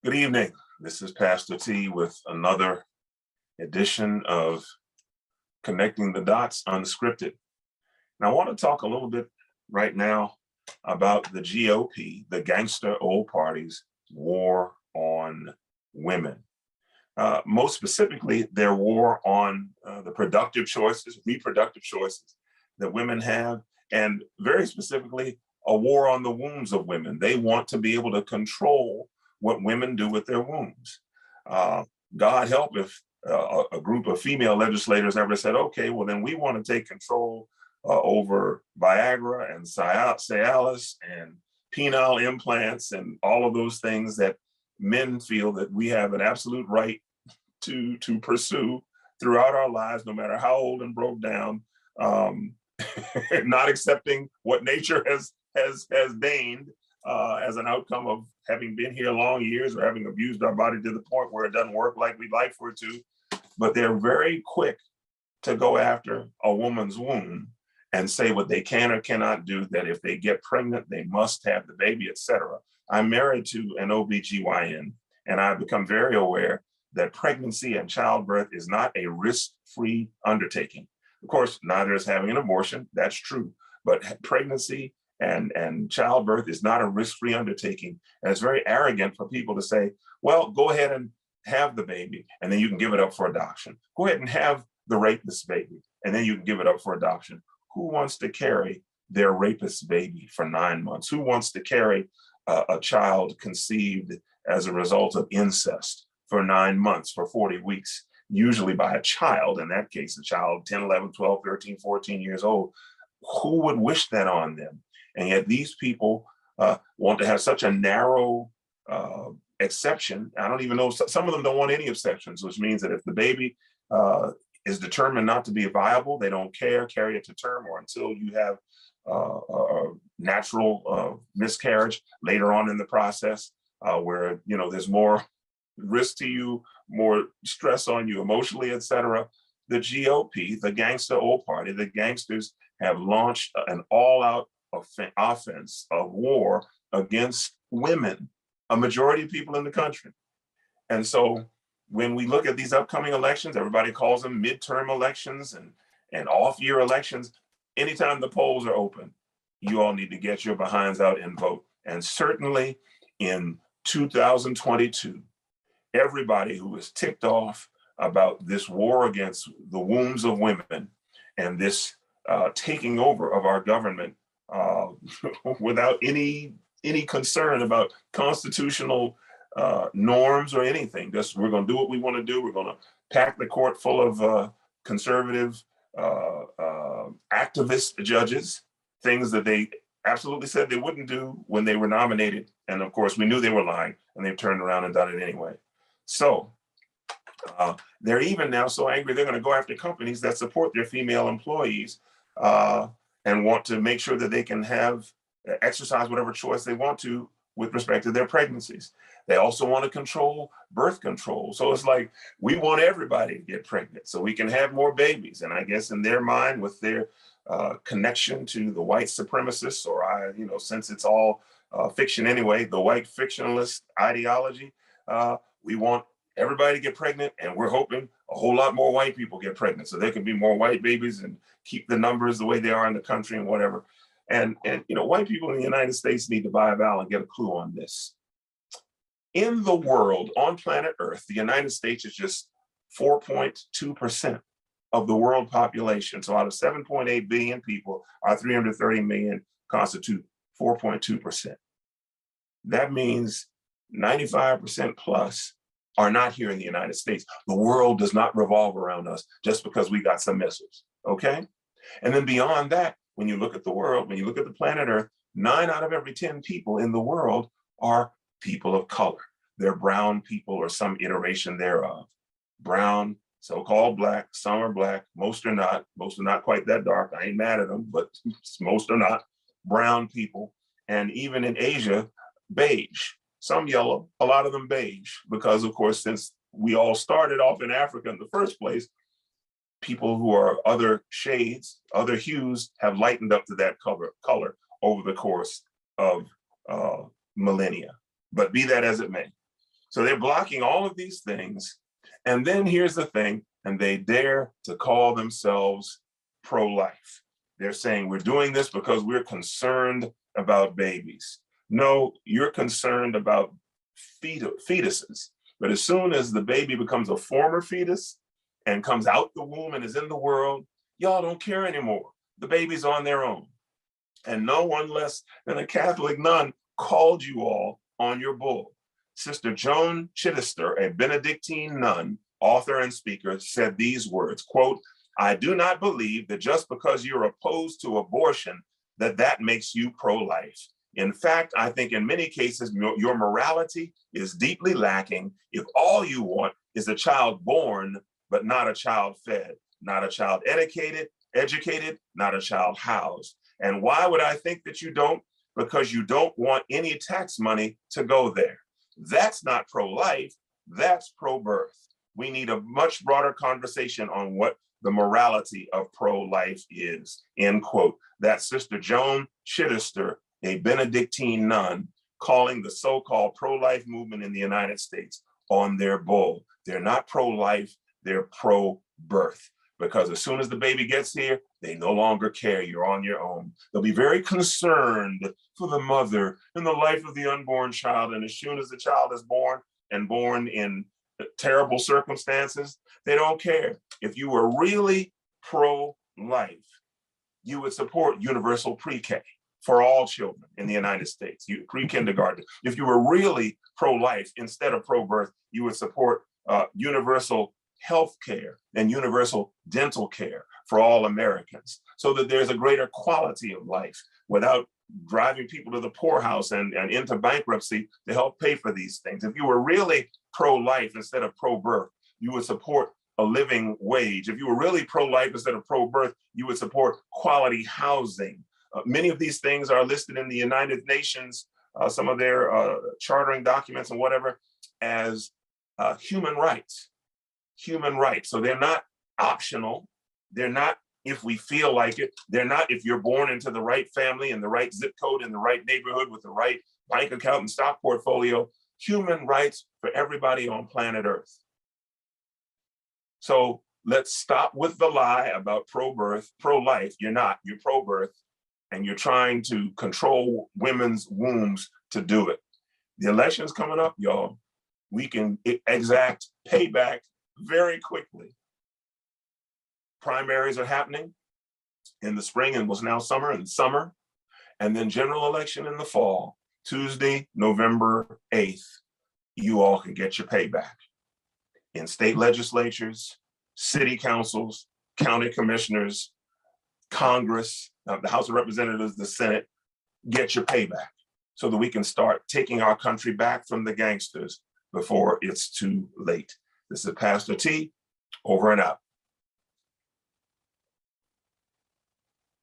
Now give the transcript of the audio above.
Good evening. This is Pastor T with another edition of Connecting the Dots Unscripted. And I want to talk a little bit right now about the GOP, the Gangster Old Party's war on women. Most specifically, their war on the productive choices, reproductive choices that women have, and very specifically, a war on the wombs of women. They want to be able to control what women do with their wombs. Uh, God help if a group of female legislators ever said, okay, well, then we want to take control over Viagra and Cialis and penile implants and all of those things that men feel that we have an absolute right to pursue throughout our lives, no matter how old and broke down, um, not accepting what nature has deigned as an outcome of having been here long years or having abused our body to the point where it doesn't work like we'd like for it to. But they're very quick to go after a woman's womb and say what they can or cannot do, that if they get pregnant, they must have the baby, etc. I'm married to an OBGYN, and I've become very aware that pregnancy and childbirth is not a risk-free undertaking. Of course, neither is having an abortion, that's true, but pregnancy and childbirth is not a risk-free undertaking. And it's very arrogant for people to say, well, go ahead and have the baby, and then you can give it up for adoption. Go ahead and have the rapist's baby, and then you can give it up for adoption. Who wants to carry their rapist's baby for 9 months? Who wants to carry a child conceived as a result of incest for 9 months, for 40 weeks, usually by a child, in that case, a child 10, 11, 12, 13, 14 years old? Who would wish that on them? And yet these people want to have such a narrow exception. I don't even know, some of them don't want any exceptions, which means that if the baby is determined not to be viable, they don't care, carry it to term, or until you have a natural miscarriage later on in the process, where there's more risk to you, more stress on you emotionally, etc. The GOP, the Gangster Old Party, the gangsters have launched an all-out offense of war against women, a majority of people in the country. And so when we look at these upcoming elections, everybody calls them midterm elections and off-year elections. Anytime the polls are open, you all need to get your behinds out and vote. And certainly in 2022, everybody who is ticked off about this war against the wombs of women and this taking over of our government without any concern about constitutional norms or anything. Just we're going to do what we want to do. We're going to pack the court full of conservative activist judges, things that they absolutely said they wouldn't do when they were nominated. And of course, we knew they were lying, and they've turned around and done it anyway. So they're even now so angry, they're going to go after companies that support their female employees and want to make sure that they can exercise whatever choice they want to with respect to their pregnancies. They also want to control birth control. So it's like, we want everybody to get pregnant so we can have more babies. And I guess in their mind, with their connection to the white supremacists, or since it's all fiction anyway, the white fictionalist ideology, we want everybody to get pregnant, and we're hoping a whole lot more white people get pregnant so there can be more white babies and keep the numbers the way they are in the country and whatever. And white people in the United States need to buy a vowel and get a clue on this. In the world, on planet Earth, the United States is just 4.2% of the world population. So out of 7.8 billion people, our 330 million constitute 4.2%. That means 95% plus are not here in the United States. The world does not revolve around us just because we got some missiles, okay? And then beyond that, when you look at the world, when you look at the planet Earth, 9 out of every 10 people in the world are people of color. They're brown people or some iteration thereof. Brown, so-called black, some are black, most are not. Most are not quite that dark. I ain't mad at them, but most are not. Brown people, and even in Asia, beige. Some yellow, a lot of them beige, because of course, since we all started off in Africa in the first place, people who are other shades, other hues have lightened up to that color over the course of millennia. But be that as it may. So they're blocking all of these things. And then here's the thing, and they dare to call themselves pro-life. They're saying we're doing this because we're concerned about babies. No, you're concerned about fetuses. But as soon as the baby becomes a former fetus and comes out the womb and is in the world, y'all don't care anymore. The baby's on their own. And no one less than a Catholic nun called you all on your bull. Sister Joan Chittister, a Benedictine nun, author and speaker, said these words, quote, "I do not believe that just because you're opposed to abortion, that makes you pro-life. In fact, I think in many cases, your morality is deeply lacking if all you want is a child born, but not a child fed, not a child educated, not a child housed. And why would I think that you don't? Because you don't want any tax money to go there. That's not pro-life, that's pro-birth. We need a much broader conversation on what the morality of pro-life is," end quote. That's Sister Joan Chittister, a Benedictine nun, calling the so-called pro-life movement in the United States on their bull. They're not pro-life, they're pro-birth. Because as soon as the baby gets here, they no longer care, you're on your own. They'll be very concerned for the mother and the life of the unborn child. And as soon as the child is born and born in terrible circumstances, they don't care. If you were really pro-life, you would support universal pre-K for all children in the United States, pre-kindergarten. If you were really pro-life instead of pro-birth, you would support universal health care and universal dental care for all Americans, so that there's a greater quality of life without driving people to the poorhouse and into bankruptcy to help pay for these things. If you were really pro-life instead of pro-birth, you would support a living wage. If you were really pro-life instead of pro-birth, you would support quality housing. Many of these things are listed in the United Nations, some of their chartering documents and whatever, as human rights. Human rights. So they're not optional. They're not if we feel like it. They're not if you're born into the right family and the right zip code in the right neighborhood with the right bank account and stock portfolio. Human rights for everybody on planet Earth. So let's stop with the lie about pro-birth, pro-life. You're not, you're pro-birth, and you're trying to control women's wombs to do it. The election's coming up, y'all. We can exact payback very quickly. Primaries are happening in the spring and was now summer, and then general election in the fall. Tuesday, November 8th, you all can get your payback. In state legislatures, city councils, county commissioners, Congress, the House of Representatives, the Senate, get your payback so that we can start taking our country back from the gangsters before it's too late. This is Pastor T, over and out.